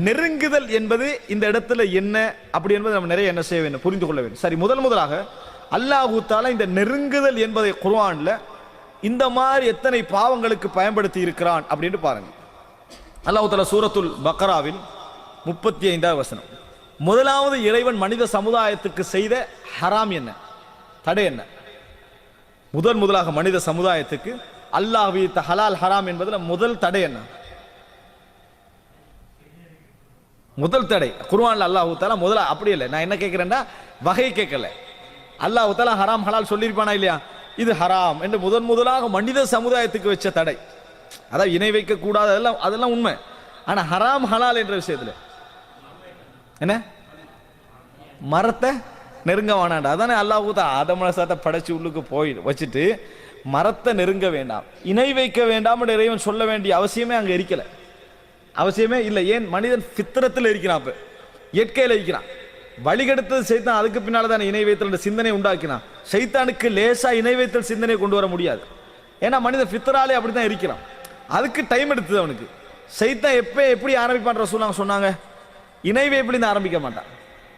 நெருங்குதல் என்பது இந்த இடத்துல என்ன அப்படி என்பது நம்ம நிறைய என்ன செய்ய வேண்டும், புரிந்து கொள்ள வேண்டும். சரி, முதலாக அல்லாஹ் தஆலா இந்த நெருங்குதல் என்பதை குர்ஆன்ல இந்த மாதிரி எத்தனை பாவங்களுக்கு பயன்படுத்தி இருக்கிறான் அப்படின்னு பாருங்க. அல்லாஹ் தஆலா சூரத்துல் பக்ராவில் 35வது வசனம், முதலாவது இறைவன் மனித சமுதாயத்துக்கு செய்த ஹராம் என்ன, தடை என்ன? முதலாக மனித சமுதாயத்துக்கு அல்லாஹ் விதித்த ஹலால் ஹராம் என்பதில் முதல் தடை என்ன? முதல் தடை குர்ஆன்ல அல்லாஹ் தஆலா முதல்ல அப்படி இல்லை, நான் என்ன கேட்கிறேன்னா வகை கேட்கல. அல்லாஹ் தஆலா ஹராம் ஹலால் சொல்லியிருப்பானா இல்லையா? இது ஹராம் என்று முதலாக மனித சமுதாயத்துக்கு வச்ச தடை. அதாவது இணை வைக்க கூடாது, அதெல்லாம் உண்மை. ஆனா ஹராம் ஹலால் என்ற விஷயத்துல என்ன, மரத்தை நெருங்க வேணாண்டா. அதானே அல்லாஹ் தஆலா ஆதம் அலைஹிஸ்ஸலாத்தை படைச்சு உள்ளுக்கு போய் வச்சுட்டு மரத்தை நெருங்க வேண்டாம், இணை வைக்க வேண்டாம் என்று இறைவன் சொல்ல வேண்டிய அவசியமே அங்க இருக்கல, அவசியமே இல்லை. ஏன்? மனிதன் ஃபித்ரத்தில் இருக்கிறான், அப்ப இயற்கையில் இருக்கிறான். வழிகெடுத்தது சைத்தான், அதுக்கு பின்னால தான் இணை வைத்தல் சிந்தனை உண்டாக்கினான். சைத்தானுக்கு லேசா இணை வைத்தல் சிந்தனை கொண்டு வர முடியாது. ஏன்னா மனித ஃபித்ராலே அப்படித்தான் இருக்கிறான். அதுக்கு டைம் எடுத்தது அவனுக்கு. சைத்தான் எப்படி ஆரம்பிப்பான் ரசூலுல்லாஹ் சொன்னாங்க, இணை வைப்பிலிருந்து ஆரம்பிக்க மாட்டான்.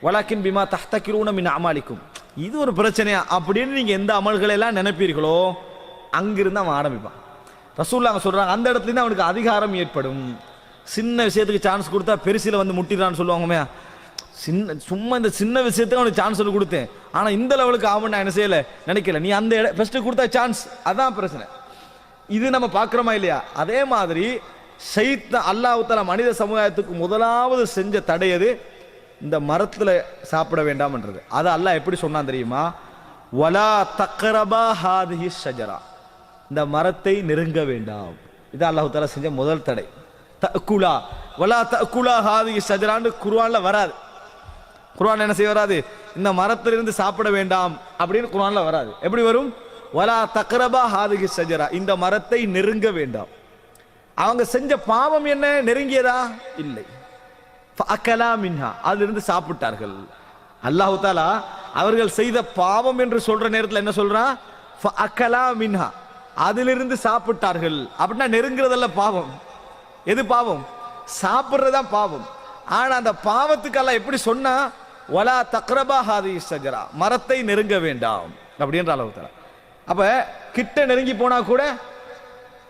வலாக்கின் பிமா தஹ்தகிரூன மின் அமாலிக்கும், இது ஒரு பிரச்சனையா அப்படின்னு நீங்க எந்த அமல்களை எல்லாம் நினைப்பீர்களோ அங்கிருந்து அவன் ஆரம்பிப்பான். ரசூலுல்லாஹ் சொல்றாங்க, அந்த இடத்துல இருந்து அவனுக்கு அதிகாரம் ஏற்படும். சின்ன விஷயத்துக்கு சான்ஸ் கொடுத்தா பெருசில வந்து முட்டிடான்னு சொல்லுவாங்கமே, சும்மா இந்த சின்ன விஷயத்துக்கு அவனுக்கு சான்ஸ் கொடுத்தேன், ஆனா இந்த லெவலுக்கு ஆகும் நான் என்ன செய்யல நினைக்கல. நீ அந்த ஃபர்ஸ்ட் கொடுத்தா சான்ஸ், அதான் பிரச்சனை. இது நம்ம பார்க்கிறோமா இல்லையா? அதே மாதிரி ஷைத்தான் அல்லாஹ் தஆலா மனித சமுதாயத்துக்கு முதலாவது செஞ்ச தடையது இந்த மரத்துல சாப்பிட வேண்டாம்ன்றது. அது அல்லாஹ் எப்படி சொன்னான் தெரியுமா? வலா தக்ரபா ஹாதிஹி ஷஜரா, இந்த மரத்தை நெருங்க வேண்டாம். இது அல்லாஹ் தஆலா செஞ்ச முதல் தடை. தஅக்குலா வலா தஅக்குலா ஹாதிஹி ஷஜரான்னு குர்ஆன்ல வராது. குர்ஆன் என்ன செய்ய வராது, இந்த மரத்திலிருந்து சாப்பிட வேண்டாம் அப்படின்னு குர்ஆன்ல வராது. எப்படி வரும்? வலா தக்ரபா ஹாதிஹி ஷஜரா, இந்த மரத்தை நெருங்க வேண்டாம். அவங்க செஞ்ச பாவம் என்ன, நெருங்கியதா? இல்லை. ஃபஅகலா மின்ஹா, அதிலிருந்து சாப்பிட்டார்கள். அல்லாஹ் தஆலா அவர்கள் செய்த பாவம் என்று சொல்ற நேரத்தில் என்ன சொல்றான்? ஃபஅகலா மின்ஹா, அதிலிருந்து சாப்பிட்டார்கள். அப்படின்னா நெருங்குறதல்ல பாவம். எது பாவம்? சாப்பிடுறதுதான் பாவம். ஆனா அந்த பாவத்துக்கு அல்லாஹ் எப்படி சொன்னா, வலா தக்ரபா ஹாதிஹி ஷஜரா, மரத்தை நெருங்க வேண்டாம் அப்படின்ற அல்லாஹ் தஆலா. அப்ப கிட்ட நெருங்கி போனா கூட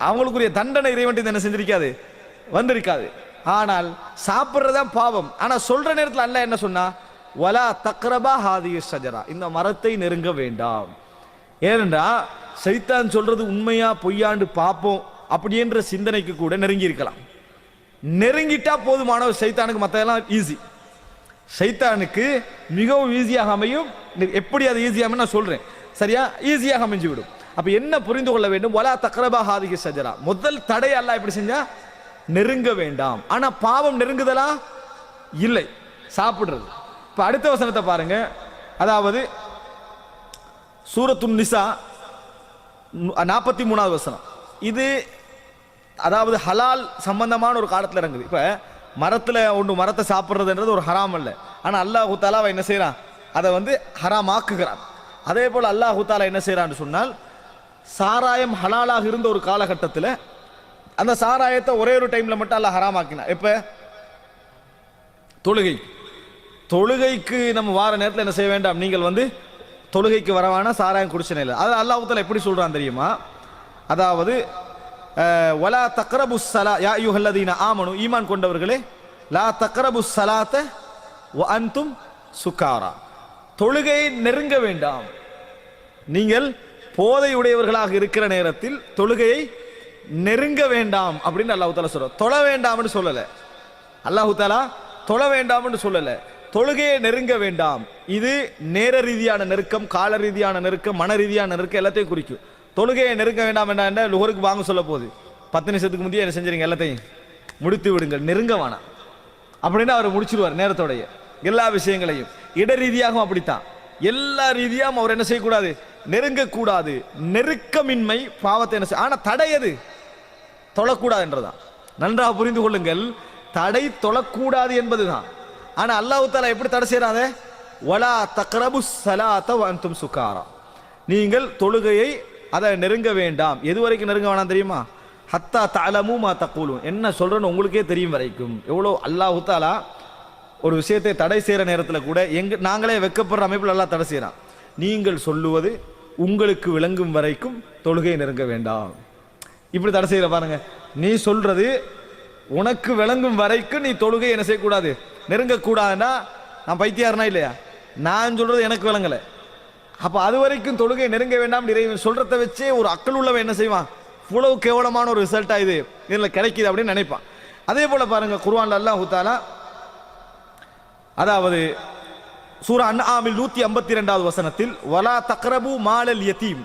அவங்களுக்குரிய தண்டனை இறைவன் என்ன செஞ்சிருக்காது, வந்திருக்காது. ஆனால் சாப்பிடுறதான் பாவம். ஆனா சொல்ற நேரத்தில் அல்லாஹ் என்ன சொன்னா, வலா தக்ரபா ஹாதிஹி ஷஜரா, இந்த மரத்தை நெருங்க வேண்டாம். ஏனென்றா சைத்தான் சொல்றது உண்மையா பொய்யாண்டு பார்ப்போம் அப்படின்ற சிந்தனைக்கு கூட நெருங்கி இருக்கலாம். நெருங்கிட்டா போதுமான சைத்தானுக்கு மற்றதெல்லாம் ஈஸி. சைத்தானுக்கு மிகவும் ஈஸியாக அமையும். எப்படி அது ஈஸியாக நான் சொல்றேன், சரியா? ஈஸியாக அமைஞ்சு விடும். அப்ப என்ன புரிந்து கொள்ள வேண்டும்? வலா தக்ரபா ஹாதிஹி ஷஜரா, முதல் தடை அல்லாஹ் எப்படி செஞ்சா, நெருங்க வேண்டாம். ஆனா பாவம் நெருங்குதலா? இல்லை, சாப்பிடுறது. இப்ப அடுத்த வசனத்தை பாருங்க. அதாவது சூரத்துன் நிசா 43வது வசனம். இது அதாவது ஹலால் சம்பந்தமான ஒரு காலத்தில் இறங்குது. இப்ப மரத்துல மரத்தை சாப்பிடுறதுன்றது ஒரு ஹராம் அல்ல. ஆனா அல்லாஹ் தஆலா என்ன செய்யறான், அதை ஹராம் ஆக்குகிறான். அதே போல அல்லாஹ் தஆலா என்ன செய்யறான்னு சொன்னால், சாராயம் ஹலாலாக இருந்த ஒரு காலகட்டத்தில் அந்த சாராயத்தை ஒரே ஒரு டைம்ல மட்டும் அல்லாஹ் ஹராம் ஆக்கினான். எப்ப? தொழுகைக்கு நம்ம வார நேரத்தில் என்ன செய்ய வேண்டாம், நீங்கள் தொழுகைக்கு வரவானா சாராயம் குடிச்சனே இல்லை. அது அல்லாஹ் தஆலா எப்படி சொல்றான் தெரியுமா? அதாவது வலா தக்ரபுஸ் ஸலா யா அய்யுஹல்லதீன ஆமனு, ஈமான் கொண்டவர்களே, லா தக்ரபுஸ் ஸலாத்த வ அன்தும் சுகாரா, தொழுகையை நெருங்க வேண்டாம். நீங்கள் போதை உடையவர்களாக இருக்கிற நேரத்தில் தொழுகையை நெருங்க வேண்டாம் அப்படின்னு அல்லாஹ் தஆலா சொல்றார். தொழ வேண்டாம்னு சொல்லல. அல்லாஹ் தஆலா தொழ வேண்டாம்னு சொல்லல, தொழுகையை நெருங்க வேண்டாம். இது நேர ரீதியான நெருக்கம், கால ரீதியான நெருக்கம், மன ரீதியான நெருக்கம் எல்லாத்தையும் குறிக்கும். தொழுகையை நெருங்க வேண்டாம் என்ன, லுஹருக்கு வாங்க சொல்ல போகுது, 10 நிமிஷத்துக்கு முந்தைய என்ன செஞ்சிருங்க, எல்லாத்தையும் முடித்து விடுங்கள், நெருங்க வேணாம் அப்படின்னு அவர் முடிச்சிருவார் நேரத்தோடைய எல்லா விஷயங்களையும். இட ரீதியாகவும் அப்படித்தான், எல்லா ரீதியாகவும் அவர் என்ன செய்யக்கூடாது, நெருங்கக்கூடாது. நெருக்கமின்மை பாவத்தை என்ன செய்ய, ஆனா தடை எது, தொழக்கூடாது என்றுதான். நன்றாக புரிந்து கொள்ளுங்கள், தடை தொழக்கூடாது என்பதுதான். ஆனா அல்லாஹ் தஆலா எப்படி தடை செய்யறாங்க, வலா தக்ரபுஸ் ஸலாத்த வ அன்தும் சுகாரா, நீங்கள் தொழுகையை அதை நெருங்க வேண்டாம். எது வரைக்கும் நெருங்க வேணாம் தெரியுமா? ஹத்தா தஅலமு மா தக்கூலுன், என்ன சொல்றேன்னு உங்களுக்கே தெரியும் வரைக்கும். எவ்வளோ அல்லாஹ் தஆலா ஒரு விஷயத்தை தடை செய்கிற நேரத்தில் கூட நாங்களே வெக்கப்படுற அமைப்பில் எல்லாம் தடை செய்யறான். நீங்கள் சொல்லுவது உங்களுக்கு விளங்கும் வரைக்கும் தொழுகை நெருங்க வேண்டாம். இப்படி தடை செய்யற பாருங்க. நீ சொல்றது உனக்கு விளங்கும் வரைக்கும் நீ தொழுகை என்ன செய்யக்கூடாது, நெருங்கக்கூடாதுன்னா நான் பைத்தியாரனா இல்லையா? நான் சொல்றது எனக்கு விளங்கலை, அப்ப அது வரைக்கும் தொழுகை நெருங்க வேண்டாம் இறைவன் சொல்றதை வச்சே ஒரு அக்கல் உள்ளவன் என்ன செய்வான், இவ்வளவு கேவலமான ஒரு ரிசல்ட்டா இது இதுல கிடைக்குது அப்படின்னு நினைப்பான். அதே போல பாருங்க குர்ஆன்ல அல்லாஹ் தஆலா அதாவது சூரா அன்ஆமில் 152வது வசனத்தில் வலா தக்ரபு மாலல் யதீம்,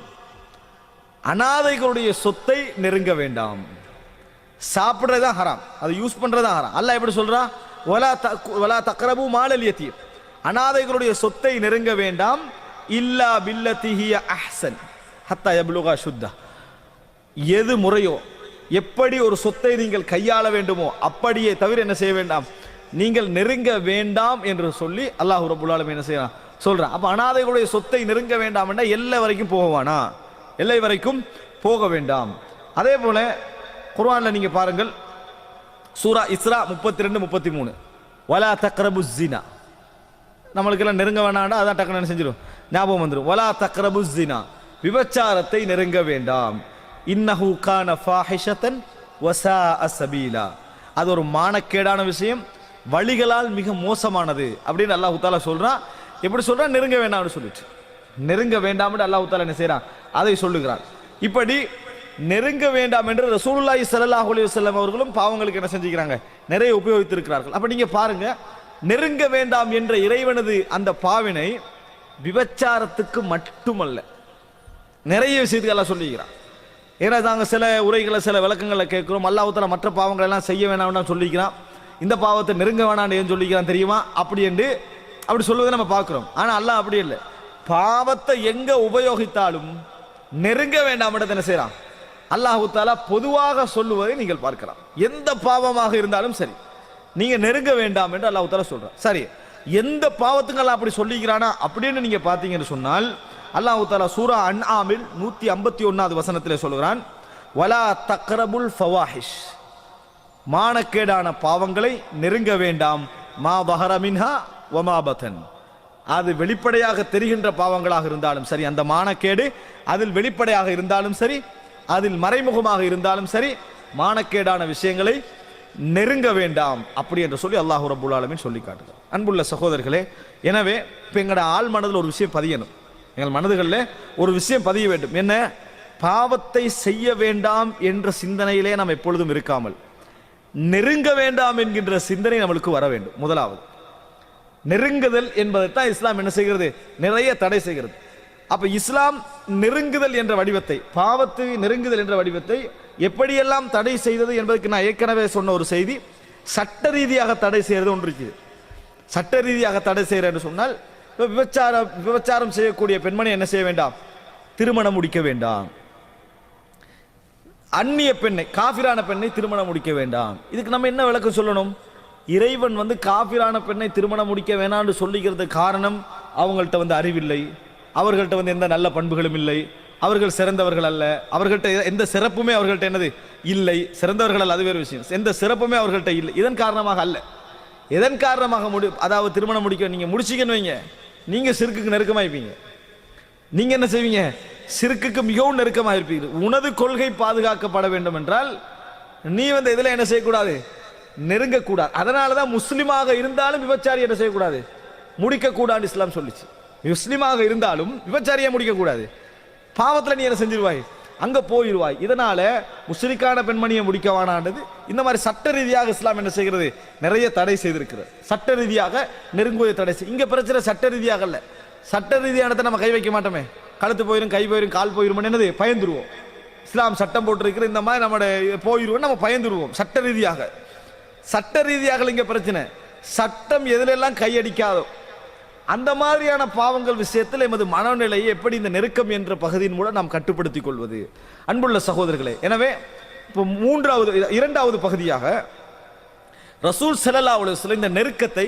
அனாதைகளுடைய சொத்தை நெருங்க வேண்டாம். சாப்பிடுறதா ஹராம், அதை யூஸ் பண்றதா ஹராம். அல்லாஹ் எப்படி சொல்றா, வலா தக்ரபு மாலல் யதீம், அனாதைகளுடைய சொத்தை நெருங்க வேண்டாம். இல்லா பில்லதி ஹிய அஹ்சன் ஹத்தா யப்லுகா ஷுத்தா, எது முறையோ எப்படி ஒரு சொத்தை நீங்கள் கையாள வேண்டுமோ அப்படியே தவிர என்ன செய்ய வேண்டாம், நீங்கள் நெருங்க வேண்டாம் என்று சொல்லி அல்லாஹ் ரப்பல் ஆலமீன் என்ன செய்யறான் சொல்றான். அப்ப அனாதைகளுடைய சொத்தை நெருங்க வேண்டாம் என்ற எல்லை வரைக்கும் போகவானா, எல்லை வரைக்கும் போக வேண்டாம். அதே போல குர்ஆன்ல நீங்க பாருங்கள் சூரா இஸ்ரா 32 33 வலா தக்ரபு ஸினா, நம்மளுக்கு எல்லாம் நெருங்க வேண்டாம்டா அதான் டக்குன்னு என்ன செஞ்சிடும் ஞாபகம் வந்துடும். வலா தக்ரபு ஸினா, விபச்சாரத்தை நெருங்க வேண்டாம். இன்னஹு கான ஃபாஹிஷத்தன் வஸாஅ ஸபீலா, அது ஒரு மானக்கேடான விஷயம், வழிகளால் மிக மோசமானது அப்படின்னு அல்லாஹ் தஆலா சொல்றான். எப்படி சொல்றான், நெருங்க வேண்டாம்னு சொல்லிட்டு நெருங்க வேண்டாம் என்று அல்லாஹ் தஆலா என்ன செய்றான், அதை சொல்லுகிறான். இப்படி நெருங்க வேண்டாம் என்று ரசூலுல்லாஹி ஸல்லல்லாஹு அலைஹி வஸல்லம் அவர்களும் பாவங்களுக்கு என்ன செஞ்சுக்கிறாங்க, நிறைய உபயோகித்திருக்கிறார்கள். அப்ப நீங்க பாருங்க, நெருங்க வேண்டாம் என்ற இறைவனது அந்த பாவினை விபச்சாரத்துக்கு மட்டுமல்ல, நிறைய விஷயத்துக்கு எல்லாம் சொல்லிக்கிறான். ஏன்னா நாங்கள் சில உரைகளை சில விளக்கங்களை கேட்கிறோம், அல்லாஹ் தஆலா மற்ற பாவங்கள் எல்லாம் செய்ய வேண்டாம்னு சொல்லிக்கிறான், இந்த பாவத்தை நெருங்க வேணாம் ஏன் சொல்லிக்கிறான் தெரியுமா அப்படி என்று அப்படி சொல்வதை நம்ம பார்க்கிறோம். ஆனா அல்லாஹ் அப்படி இல்லை, பாவத்தை எங்க உபயோகித்தாலும் நெருங்க வேண்டாம் என்ன செய்யறான் அல்லாஹ் தஆலா பொதுவாக சொல்லுவதை நீங்கள் பார்க்கலாம். எந்த பாவமாக இருந்தாலும் சரி நீங்க நெருங்க வேண்டாம் என்று அல்லாஹ் தஆலா சொல்றான். சரி, எந்த பாவத்துக்கு அப்படி சொல்லிக்கிறானா அப்படின்னு நீங்க பார்த்தீங்கன்னு சொன்னால் அல்லாஹ் தஆலா சூரா அன்ஆமில் 151வது வசனத்திலே சொல்கிறான், வலா தக்ரபுல் ஃபவாஹிஷ், மானக்கேடான பாவங்களை நெருங்க வேண்டாம். மா பஹர மின்ஹா வமா பதன், அது வெளிப்படையாக தெரிகின்ற பாவங்களாக இருந்தாலும் சரி, அந்த மானக்கேடு அதில் வெளிப்படையாக இருந்தாலும் சரி, அதில் மறைமுகமாக இருந்தாலும் சரி, மானக்கேடான விஷயங்களை நெருங்க வேண்டாம் அப்படி என்று சொல்லி அல்லாஹ் ரப்பல் ஆலமீன் சொல்லி காட்டுகிறார். அன்புள்ள சகோதரர்களே, எனவே இப்போ எங்களோட ஆள் மனதில் ஒரு விஷயம் பதியணும், எங்கள் மனதுகளில் ஒரு விஷயம் பதிய வேண்டும். என்ன, பாவத்தை செய்ய வேண்டாம் என்ற சிந்தனையிலே நாம் எப்பொழுதும் இருக்காமல் நெருங்க வேண்டாம் என்கின்ற சிந்தனை நம்மளுக்கு வர வேண்டும். முதலாவது நெருங்குதல் என்பதைத்தான் இஸ்லாம் என்ன செய்கிறது, நிறைய தடை செய்கிறது. அப்ப இஸ்லாம் நெருங்குதல் என்ற வடிவத்தை, பாவத்தை நெருங்குதல் என்ற வடிவத்தை எப்படியெல்லாம் தடை செய்தது என்பதற்கு நான் ஏற்கனவே சொன்ன ஒரு செய்தி, சட்ட ரீதியாக தடை செய்யறது ஒன்று இருக்குது. சட்ட ரீதியாக தடை செய்யறது என்று சொன்னால் விபச்சாரம் செய்யக்கூடிய பெண்மணி என்ன செய்ய வேண்டாம், திருமணம் முடிக்க வேண்டாம். அந்நிய பெண்ணை, காஃபிரான பெண்ணை திருமணம் முடிக்க வேண்டாம். இதுக்கு நம்ம என்ன விளக்கம் சொல்லணும், இறைவன் காஃபிரான பெண்ணை திருமணம் முடிக்க வேணாம்னு சொல்லிக்கிறது காரணம் அவங்கள்ட்ட அறிவில்லை, அவர்கள்ட்ட எந்த நல்ல பண்புகளும் இல்லை, அவர்கள் சிறந்தவர்கள் அல்ல, அவர்கள்ட்ட எந்த சிறப்புமே அவர்கள்ட்ட என்னது இல்லை, சிறந்தவர்கள் அல்ல அது வேறு விஷயம், எந்த சிறப்புமே அவர்கள்ட்ட இல்லை. இதன் காரணமாக அல்ல, எதன் காரணமாக அதாவது திருமணம் முடிக்க நீங்க முடிச்சிக்கன்னு வைங்க, நீங்க சிறுக்குக்கு நெருக்கமாயிருப்பீங்க. நீங்க என்ன செய்வீங்க, சிறுக்குக்கு மிகவும் நெருக்கமாக இருப்பீங்க. உனது கொள்கை பாதுகாக்கப்பட வேண்டும் என்றால் நீ இதுல என்ன செய்யக்கூடாது, நெருங்கக்கூடாது. அதனாலதான் முஸ்லிமாக இருந்தாலும் விபச்சாரி என்ன செய்யக்கூடாது, முடிக்கக்கூடாது இஸ்லாம் சொல்லிச்சு. முஸ்லிமாக இருந்தாலும் விபச்சாரியை முடிக்கக்கூடாது, பாவத்தில் நீ என்ன செஞ்சிருவாய், அங்க போயிடுவாய். இதனால முஸ்லிக்கான பெண்மணியை முடிக்கவானான்றது இந்த மாதிரி சட்ட ரீதியாக இஸ்லாம் என்ன செய்கிறது, நிறைய தடை செய்திருக்கிறது. சட்ட ரீதியாக நெருங்குவதை தடை செய். இங்க பிரச்சனை சட்ட ரீதியாக அல்ல, சட்ட ரீதியானதை நம்ம கை வைக்க மாட்டோமே, கழுத்து போயிடும், கை போயிடும், கால் போயிடும், என்னது பயந்துருவோம். இஸ்லாம் சட்டம் போட்டிருக்கிற இந்த மாதிரி நம்ம போயிடுவோம், நம்ம பயந்துருவோம். சட்ட ரீதியாக, சட்ட ரீதியாக இங்க பிரச்சனை, சட்டம் எதிலெல்லாம் கையடிக்காதோ அந்த மாதிரியான பாவங்கள் விஷயத்தில் எமது மனநிலையை எப்படி இந்த நெருக்கம் என்ற பகுதியின் மூலம் நாம் கட்டுப்படுத்திக் கொள்வது. அன்புள்ள சகோதரர்களே, எனவே இப்போ இரண்டாவது பகுதியாக ரசூல் ஸல்லல்லாஹு அலைஹி வஸல்லம் இந்த நெருக்கத்தை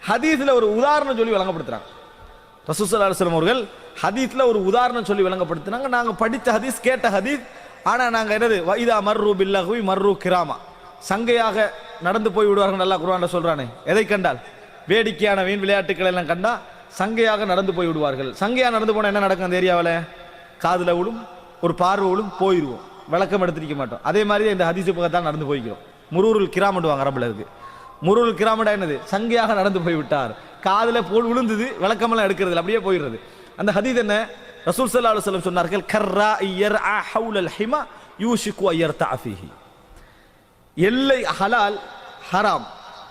ஹதீஸ்ல ஒரு உதாரணம் சொல்லி வழங்கப்படுத்துறாங்க. ரசூல் ஸல்லல்லாஹு அலைஹி வஸல்லம் அவர்கள் ஹதீஸ்ல ஒரு உதாரணம் சொல்லி வழங்கப்படுத்தினாங்க. நாங்கள் படித்த ஹதீஸ், கேட்ட ஹதீஸ், ஆனா நாங்க என்னது வைதா மர்ரு பில்லஹுவி மர்ரு கிராமா, சங்கையாக நடந்து போய் விடுவார்கள். நல்லா குர்ஆன்ல சொல்றானே, எதை கண்டால் வேடிக்கையான வீண் விளையாட்டுக்கள் எல்லாம் கண்டா சங்கையாக நடந்து போய் விடுவார்கள். சங்கையாக நடந்து போனால் என்ன நடக்கும் அந்த ஏரியாவில்? காதில் விழும், ஒரு பார்வை விழும், போயிடுவோம், விளக்கம் எடுத்துக்க மாட்டோம். அதே மாதிரி இந்த ஹதீஸ் பக்கத்தான் நடந்து போய்க்கிறோம். முரூருல் கிராமண்டுவாங்க அரபுல இருக்கு. முரூருல் கிராமண்டா என்னது? சங்கையாக நடந்து போய் விட்டார், காதில் போல் விழுந்தது, விளக்கமெல்லாம் எடுக்கிறது அப்படியே போயிடுறது. அந்த ஹதீஸ் என்ன? ரசூல் ஸல்லல்லாஹு அலைஹி வஸல்லம் சொன்னார்கள், கர்ரா யர்ஆ ஹவுலல் ஹிமா யூஷிகு அய்யர்தா ஃபீஹி. எல்லை ஹலால் ஹராம்,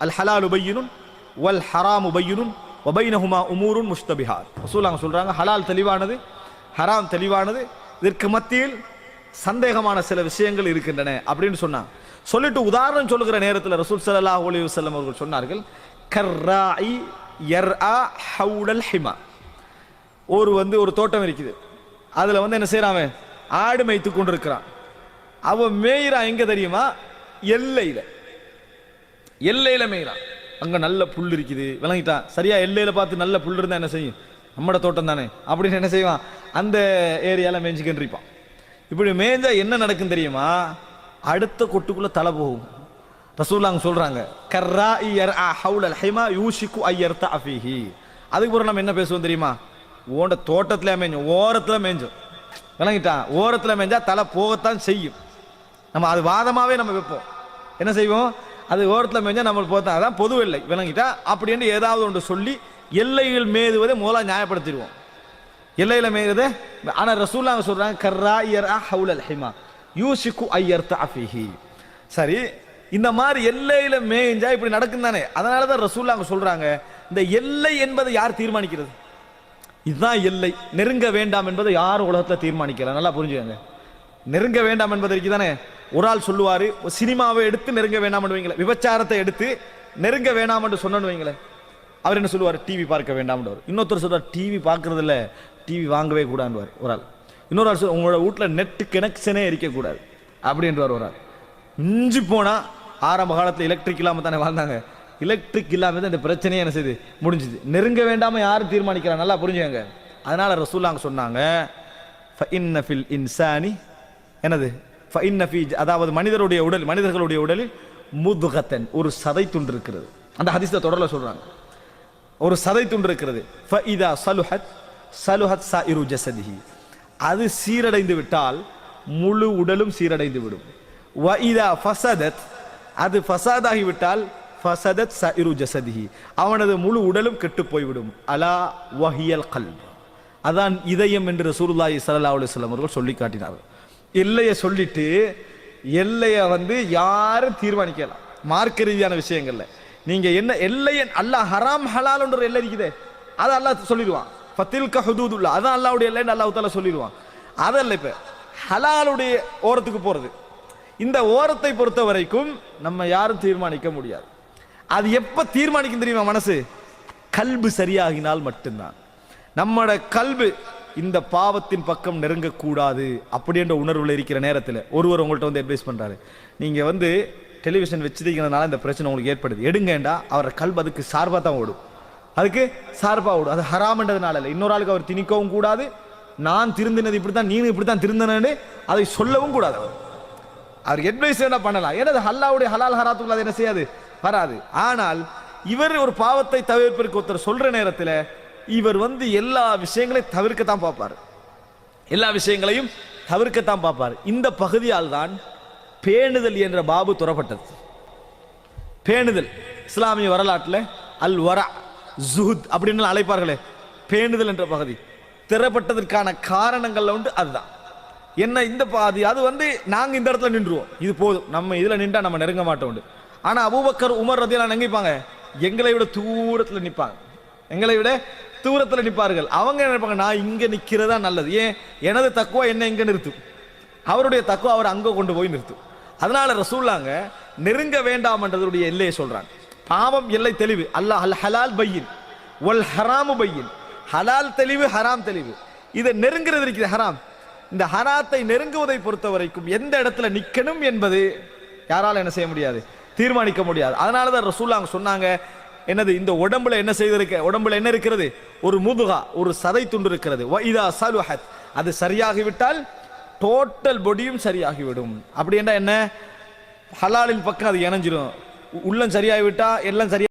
அல் ஹலாலு பையினுன் வல் ஹராமு பையினுன் வ பைனஹுமா உமூருன் முஷ்தபிஹாத். ரசூலுல்லாஹ் சொல்றாங்க, ஹலால் தெளிவானது, ஹராம் தெளிவானது, இதற்கு மத்தியில் சந்தேகமான சில விஷயங்கள் இருக்கின்றன அப்படின்னு சொன்னாங்க. சொல்லிட்டு உதாரணம் சொல்லுகிற நேரத்தில் ரசூல் ஸல்லல்லாஹு அலைஹி வஸல்லம் அவர்கள் சொன்னார்கள், கர்ராஇ யர்ஆ ஹவுலல் ஹிமா. ஒரு தோட்டம் இருக்குது, அதுல என்ன செய்யறான்? ஆடு மேய்த்து கொண்டிருக்கிறான். அவன் மேயிறான் எங்க தெரியுமா? எல்லையில மேயிறான். அங்க நல்ல புல் இருக்குது, விளங்கிட்டான். சரியா எல்லையில பார்த்து நல்ல புல் இருந்தா என்ன செய்யும்? நம்மட தோட்டம் தானே அப்படின்னு என்ன செய்வான்? அந்த ஏரியால மேய்ஞ்சிக்கின்றிருப்பான். இப்படி மேய்ஞ்சா என்ன நடக்கும் தெரியுமா? அடுத்த கொட்டுக்குள்ள தலை போகும். ரசூலுல்லாஹ் சொல்றாங்க, கர்ராஇ யர்ஆ ஹவுலல் ஹிமா யூஷிகு அய்யர்தா ஃபீஹி. அதுக்கு பிறகு நம்ம என்ன பேசுவோம் தெரியுமா? ஓண்ட தோட்டத்துல மேய்ஞ்சோம், ஓரத்துல மேய்ஞ்சோம், விளங்கிட்டான். ஓரத்துல மேய்ஞ்சா தலை போகத்தான் செய்யும். நம்ம அது வாதமாவே நம்ம வைப்போம். என்ன செய்வோம்? அது ஓரத்தில் மேய்ஞ்சா நம்மளுக்கு போதான், அதான் பொது எல்லை, விளங்கிட்டா அப்படின்னு ஏதாவது ஒன்று சொல்லி எல்லைகள் மேதுவதை முதலா நியாயப்படுத்திடுவோம். எல்லையில மேயுது. ஆனா ரசூலுல்லாஹ் சொல்றாங்க, கர்ராஇ யர்ஆ ஹவுலல் ஹிமா யூஷிகு அய்யர்தா ஃபீஹி. சரி, இந்த மாதிரி எல்லையில மேய்ஞ்சா இப்படி நடக்கும் தானே. அதனாலதான் ரசூலுல்லாஹ் சொல்றாங்க, இந்த எல்லை என்பதை யார் தீர்மானிக்கிறது? இதுதான் எல்லை. நெருங்க வேண்டாம் என்பதை யாரும் உலகத்துல தீர்மானிக்கல. நல்லா புரிஞ்சுக்கங்க. நெருங்க வேண்டாம் என்பதற்கு தானே ஒரு ஆள் சொல்லுவாரு, சினிமாவை எடுத்து நெருங்க வேண்டாம் வைங்களேன், விபச்சாரத்தை எடுத்து நெருங்க வேண்டாம் என்று சொன்னு வைங்களேன், அவர் என்ன சொல்லுவார்? டிவி பார்க்க வேண்டாம். இன்னொருத்தர் சொல்றார், டிவி பார்க்கறது இல்ல, டிவி வாங்கவே கூடாதுவார் ஒரு ஆள். இன்னொரு ஆள் உங்களோட வீட்டில் நெட் கனெக்ஷனே இருக்கக்கூடாது அப்படின்றார் ஒரு ஆள். மிஞ்சி போனா ஆரம்ப காலத்தில் எலக்ட்ரிக் இல்லாம தானே வாழ்ந்தாங்க, எலக்ட்ரிக் இல்லாம தான் இந்த பிரச்சனையே என்ன செய்யுது? முடிஞ்சுது. நெருங்க வேண்டாம யாரும் தீர்மானிக்கிறாங்க. நல்லா புரிஞ்சுங்க. அதனால ரசூலுல்லாஹ் சொன்னாங்க, ஃபஇன்ன ஃபில் இன்சானி என்னது? ஃபஇன்ன ஃபீ, அதாவது மனிதர்களுடைய உடலில் முத்கத்தன், ஒரு சதை துண்டு இருக்கிறது. அந்த ஹதீஸ்ல தொடர்ல சொல்றாங்க, ஒரு சதை துண்டு இருக்கிறது. ஃபஇதா ஸலுஹத் ஸலுஹத் ஸாயிரு ஜஸதிஹி, அது சீரடைந்து விட்டால் முழு உடலும் சீரடைந்து விடும். வஇதா ஃபஸதத், அது ஃபஸாதாகி விட்டால் ஃபஸதத் ஸாயிரு ஜஸதிஹி, அவனது முழு உடலும் கெட்டு போய்விடும். அலா வஹியல் கல்ப், அதான் இதயம் என்று ரசூலுல்லாஹி ஸல்லல்லாஹு அலைஹி வஸல்லம் அவர்கள் சொல்லி காட்டினார்கள். எல்லையை சொல்லிட்டு எல்லையை யாரும் தீர்மானிக்கலாம் மார்க்க ரீதியான விஷயங்கள்ல. நீங்க என்ன எல்லையை அல்லாஹ் ஹராம் ஹலால் என்ற எல்லை இருக்குதே, அதை அல்லாஹ் சொல்லிடுவான். ஃபத்தில்க ஹுதூதுல்லாஹ், அதான் அல்லாஹ்வுடைய எல்லைன்னு அல்லாஹ் தஆலா சொல்லிடுவான். அதல்ல இப்ப ஹலாலுடைய ஓரத்துக்கு போறது. இந்த ஓரத்தை பொறுத்த வரைக்கும் நம்ம யாரும் தீர்மானிக்க முடியாது. அது எப்ப தீர்மானிக்கும் தெரியுமா? மனசு கல்பு சரியாகினால் மட்டும்தான். நம்மட கல்பு இந்த பாவத்தின் பக்கம் நெருங்கக்கூடாது அப்படின்ற உணர்வுல இருக்கிற நேரத்தில் ஒருவர் உங்கள்கிட்ட அட்வைஸ் பண்றாரு, நீங்க டெலிவிஷன் வச்சிருக்கிறதுனால இந்த பிரச்சனை உங்களுக்கு ஏற்படுது, எடுங்கண்டா அவரை கல்பு அதுக்கு சார்பா தான் ஓடும், அதுக்கு சார்பா ஓடும். அது ஹராம்ன்றதுனால இல்லை. இன்னொரு ஆளுக்கு அவர் திணிக்கவும் கூடாது, நான் திருந்தினது இப்படித்தான் நீனும் இப்படித்தான் திருந்தனு அதை சொல்லவும் கூடாது. அவர் அட்வைஸ் என்ன பண்ணலாம், ஏன்னா அல்லாஹ்வுடைய ஹலால் ஹராத்துக்குள்ள அது என்ன செய்யாது, வராது. ஆனால் இவர் ஒரு பாவத்தை தவிர்ப்பதற்கு ஒருத்தர் சொல்ற நேரத்தில் இவர் எல்லா விஷயங்களையும் தவிர்க்கத்தான் பார்ப்பார், எல்லா விஷயங்களையும் தவிர்க்கத்தான் பார்ப்பார். இந்த பகுதியால் தான் பேணுதல் என்ற பாபு துறப்பட்டது. பேணுதல் இஸ்லாமிய வரலாற்றில் அல் வரா ஜுஹுத் அப்படின்னு அழைப்பார்களே, பேணுதல் என்ற பகுதி திறப்பட்டதற்கான காரணங்கள்ல உண்டு. அதுதான் என்ன, இந்த பாதி அது நாங்க இந்த இடத்துல நின்றுவோம், இது போதும், நம்ம இதுல நின்றா நம்ம நெருங்க மாட்டோம். ஆனா அபூபக்கர் உமர் ரலியல்லாஹு அன்ஹு நினைப்பாங்க, எங்களை விட தூரத்துல நிற்பாங்க, எங்களை விட தூரத்துல நிற்பார்கள். அவங்க நினைப்பாங்க, நான் இங்க நிக்கிறதா நல்லது, ஏன் எனது தக்குவா என்ன இங்க நிறுத்தும், அவருடைய தக்குவா அவர் அங்க கொண்டு போய் நிறுத்தும். அதனால ரசூலுல்லாஹ் நெருங்க வேண்டாம் என்றதுடைய எல்லையை சொல்றாங்க. பாவம் எல்லை தெளிவு, அல்லாஹ் அல் ஹலால் பையின் வல் ஹராமு பையின், ஹலால் தெளிவு ஹராம் தெளிவு. இதை நெருங்கிறது இருக்குது ஹராம். இந்த ஹராத்தை நெருங்குவதை பொறுத்த வரைக்கும் எந்த இடத்துல நிக்கணும் என்பது யாரால என்ன செய்ய முடியாது, தீர்மானிக்க முடியாது. அதனாலதான் ரசூலுல்லாஹ் சொன்னாங்க, என்னது இந்த உடம்புல என்ன செய்திருக்க, உடம்புல என்ன இருக்கிறது, ஒரு முதுகா, ஒரு சதை துண்டு இருக்கிறது. வஇதா ஸலுஹத், அது சரியாகிவிட்டால் டோட்டல் பொடியும் சரியாகிவிடும். அப்படி என்ன ஹலாலின் பக்கம் அது இணைஞ்சிரும். உள்ளம் சரியாகிவிட்டா எல்லாம் சரியா